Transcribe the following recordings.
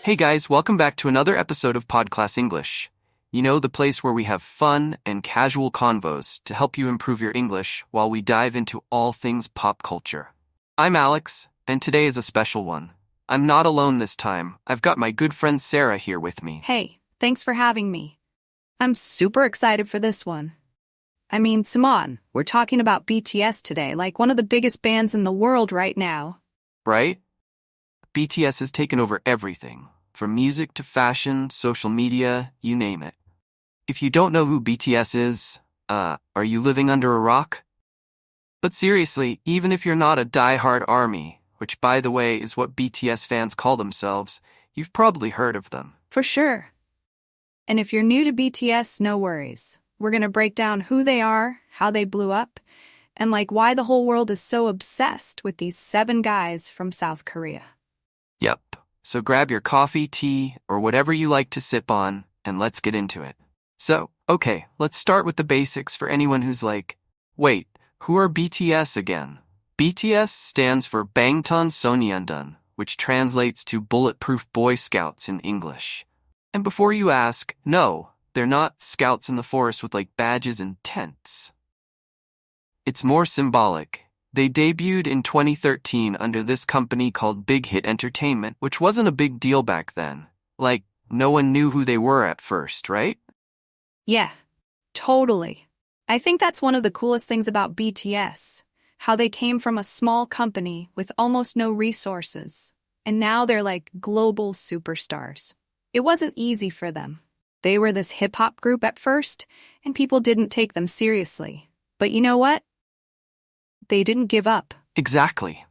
Hey guys, welcome back to another episode of PodClass English. You know, the place where we have fun and casual convos to help you improve your English while we dive into all things pop culture. I'm Alex, and today is a special one. I'm not alone this time. I've got my good friend Sarah here with me. Hey, thanks for having me. I'm super excited for this one. I mean, come on, we're talking about BTS today, like one of the biggest bands in the world right now. Right? BTS has taken over everything, from music to fashion, social media, you name it. If you don't know who BTS is, are you living under a rock? But seriously, even if you're not a die-hard ARMY, which by the way is what BTS fans call themselves, you've probably heard of them. For sure. And if you're new to BTS, no worries. We're gonna break down who they are, how they blew up, and why the whole world is so obsessed with these 7 guys from South Korea. Yep. So grab your coffee, tea, or whatever you like to sip on, and let's get into it. So, okay, let's start with the basics for anyone who's like, wait, who are BTS again? BTS stands for Bangtan Sonyeondan, which translates to Bulletproof Boy Scouts in English. And before you ask, no, they're not scouts in the forest with badges and tents. It's more symbolic. They debuted in 2013 under this company called Big Hit Entertainment, which wasn't a big deal back then. No one knew who they were at first, right? Yeah, totally. I think that's one of the coolest things about BTS, how they came from a small company with almost no resources, and now they're global superstars. It wasn't easy for them. They were this hip-hop group at first, and people didn't take them seriously. But you know what? They didn't give up. Exactly.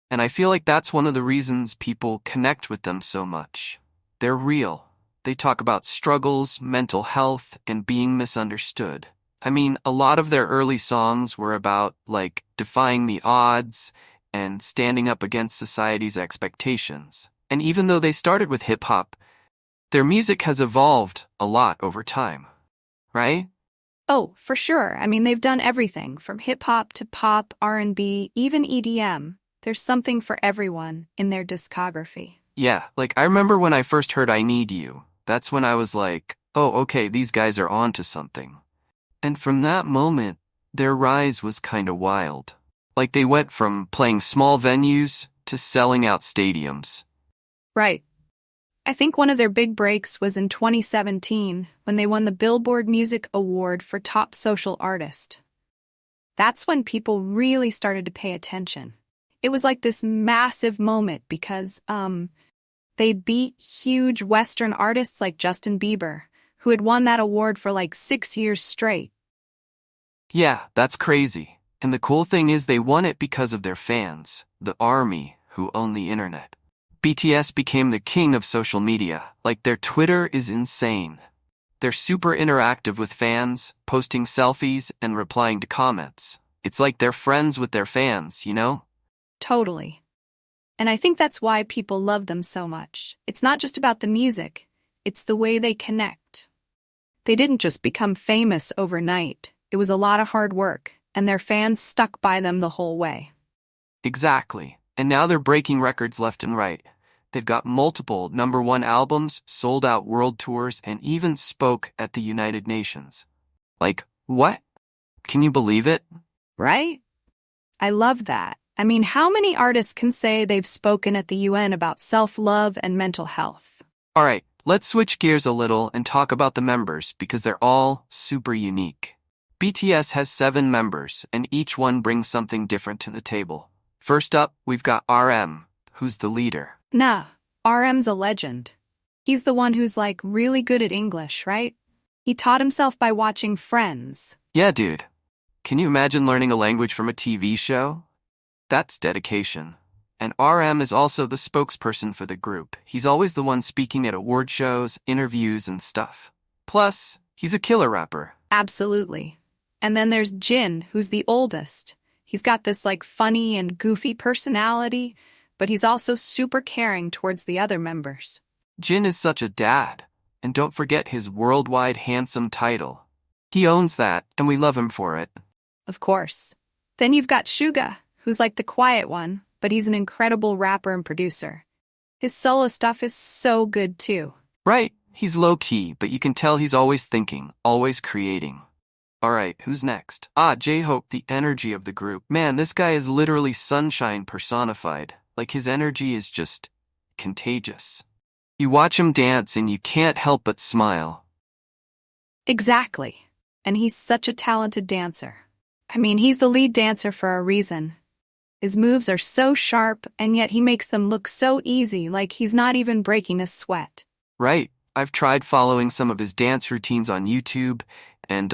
And I feel like that's one of the reasons people connect with them so much. They're real. They talk about struggles, mental health, and being misunderstood. I mean, a lot of their early songs were about, defying the odds and standing up against society's expectations. And even though they started with hip-hop, their music has evolved a lot over time, right? Oh, for sure. I mean, they've done everything from hip-hop to pop, R&B, even EDM. There's something for everyone in their discography. Yeah, I remember when I first heard I Need You. That's when I was like, oh, okay, these guys are onto something. And from that moment, their rise was kinda wild. They went from playing small venues to selling out stadiums. Right. I think one of their big breaks was in 2017 when they won the Billboard Music Award for Top Social Artist. That's when people really started to pay attention. It was this massive moment because, they beat huge Western artists like Justin Bieber, who had won that award for 6 years straight. Yeah, that's crazy. And the cool thing is they won it because of their fans, the ARMY, who own the internet. BTS became the king of social media. Their Twitter is insane. They're super interactive with fans, posting selfies and replying to comments. It's like they're friends with their fans, you know? Totally. And I think that's why people love them so much. It's not just about the music, it's the way they connect. They didn't just become famous overnight. It was a lot of hard work, and their fans stuck by them the whole way. Exactly. And now they're breaking records left and right. They've got multiple #1 albums, sold-out world tours, and even spoke at the United Nations. What? Can you believe it? Right? I love that. I mean, how many artists can say they've spoken at the UN about self-love and mental health? All right, let's switch gears a little and talk about the members because they're all super unique. BTS has 7 members, and each one brings something different to the table. First up, we've got RM, who's the leader. Nah, RM's a legend. He's the one who's really good at English, right? He taught himself by watching Friends. Yeah, dude. Can you imagine learning a language from a TV show? That's dedication. And RM is also the spokesperson for the group. He's always the one speaking at award shows, interviews, and stuff. Plus, he's a killer rapper. Absolutely. And then there's Jin, who's the oldest. He's got this funny and goofy personality, but he's also super caring towards the other members. Jin is such a dad. And don't forget his worldwide handsome title. He owns that, and we love him for it. Of course. Then you've got Suga, who's the quiet one, but he's an incredible rapper and producer. His solo stuff is so good too. Right, he's low-key, but you can tell he's always thinking, always creating. Alright, who's next? J-Hope, the energy of the group. Man, this guy is literally sunshine personified. Like, his energy is just contagious. You watch him dance and you can't help but smile. Exactly. And he's such a talented dancer. I mean, he's the lead dancer for a reason. His moves are so sharp, and yet he makes them look so easy, like he's not even breaking a sweat. Right, I've tried following some of his dance routines on YouTube, and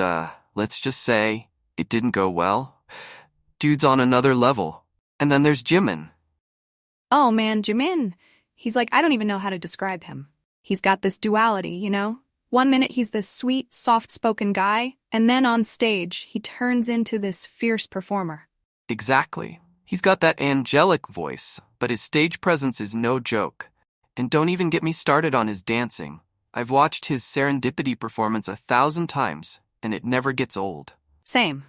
let's just say, it didn't go well. Dude's on another level. And then there's Jimin. Oh man, Jimin. He's like, I don't even know how to describe him. He's got this duality, you know? One minute he's this sweet, soft-spoken guy, and then on stage, he turns into this fierce performer. Exactly. He's got that angelic voice, but his stage presence is no joke. And don't even get me started on his dancing. I've watched his Serendipity performance 1,000 times, and it never gets old. Same.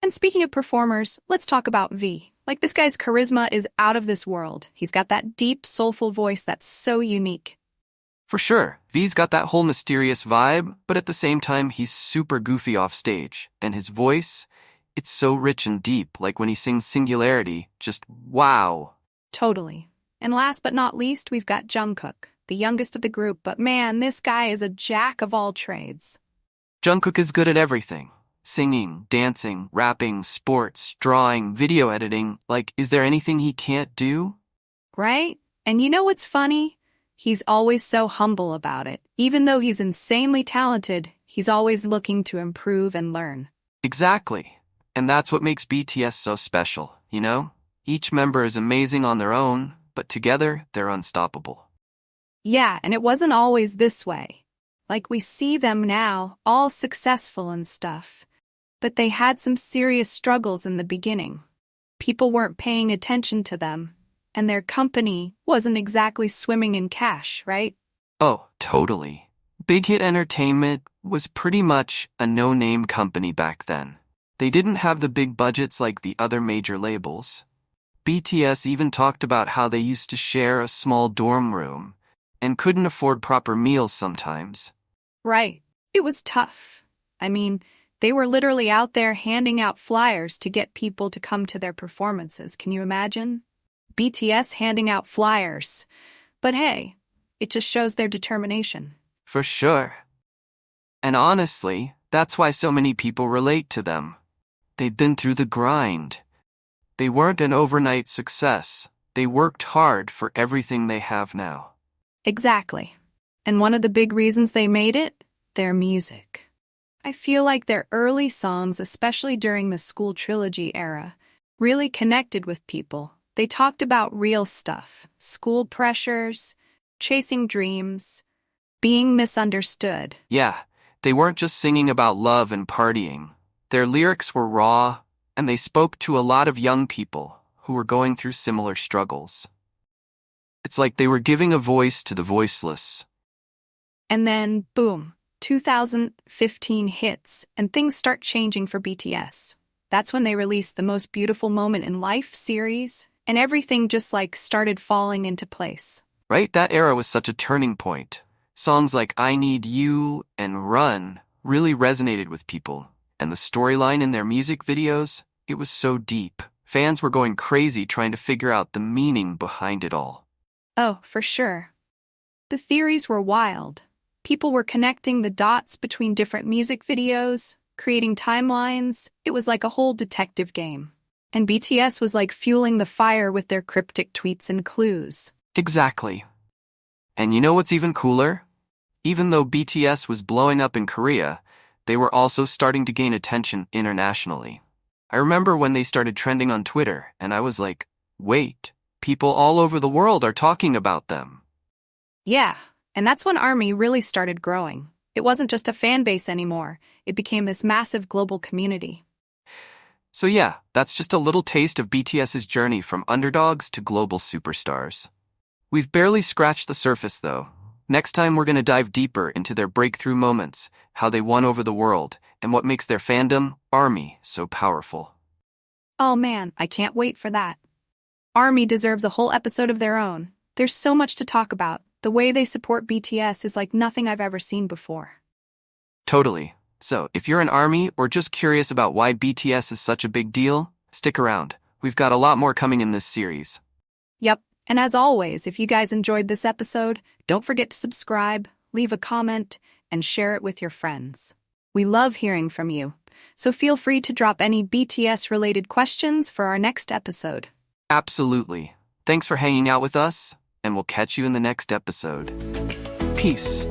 And speaking of performers, let's talk about V. Like, this guy's charisma is out of this world. He's got that deep, soulful voice that's so unique. For sure, V's got that whole mysterious vibe, but at the same time, he's super goofy off stage. And his voice, it's so rich and deep, like when he sings Singularity, just wow. Totally. And last but not least, we've got Jungkook, the youngest of the group, but man, this guy is a jack of all trades. Jungkook is good at everything. Singing, dancing, rapping, sports, drawing, video editing. Like, is there anything he can't do? Right? And you know what's funny? He's always so humble about it. Even though he's insanely talented, he's always looking to improve and learn. Exactly. And that's what makes BTS so special, you know? Each member is amazing on their own, but together, they're unstoppable. Yeah, and it wasn't always this way. Like, we see them now, all successful and stuff. But they had some serious struggles in the beginning. People weren't paying attention to them, and their company wasn't exactly swimming in cash, right? Oh, totally. Big Hit Entertainment was pretty much a no-name company back then. They didn't have the big budgets like the other major labels. BTS even talked about how they used to share a small dorm room and couldn't afford proper meals sometimes. Right. It was tough. I mean, they were literally out there handing out flyers to get people to come to their performances. Can you imagine? BTS handing out flyers. But hey, it just shows their determination. For sure. And honestly, that's why so many people relate to them. They've been through the grind. They weren't an overnight success. They worked hard for everything they have now. Exactly. And one of the big reasons they made it? Their music. I feel like their early songs, especially during the School Trilogy era, really connected with people. They talked about real stuff, school pressures, chasing dreams, being misunderstood. Yeah, they weren't just singing about love and partying. Their lyrics were raw, and they spoke to a lot of young people who were going through similar struggles. It's like they were giving a voice to the voiceless. And then, boom, 2015 hits, and things start changing for BTS. That's when they released the Most Beautiful Moment in Life series, and everything just started falling into place. Right? That era was such a turning point. Songs like I Need You and Run really resonated with people, and the storyline in their music videos, it was so deep. Fans were going crazy trying to figure out the meaning behind it all. Oh, for sure. The theories were wild. People were connecting the dots between different music videos, creating timelines. It was like a whole detective game. And BTS was fueling the fire with their cryptic tweets and clues. Exactly. And you know what's even cooler? Even though BTS was blowing up in Korea, they were also starting to gain attention internationally. I remember when they started trending on Twitter, and I was like, wait, people all over the world are talking about them. Yeah, and that's when ARMY really started growing. It wasn't just a fan base anymore. It became this massive global community. So yeah, that's just a little taste of BTS's journey from underdogs to global superstars. We've barely scratched the surface though. Next time we're going to dive deeper into their breakthrough moments, how they won over the world, and what makes their fandom, ARMY, so powerful. Oh man, I can't wait for that. ARMY deserves a whole episode of their own. There's so much to talk about. The way they support BTS is like nothing I've ever seen before. Totally. So, if you're an ARMY or just curious about why BTS is such a big deal, stick around. We've got a lot more coming in this series. Yep, and as always, if you guys enjoyed this episode, don't forget to subscribe, leave a comment, and share it with your friends. We love hearing from you, so feel free to drop any BTS-related questions for our next episode. Absolutely. Thanks for hanging out with us, and we'll catch you in the next episode. Peace.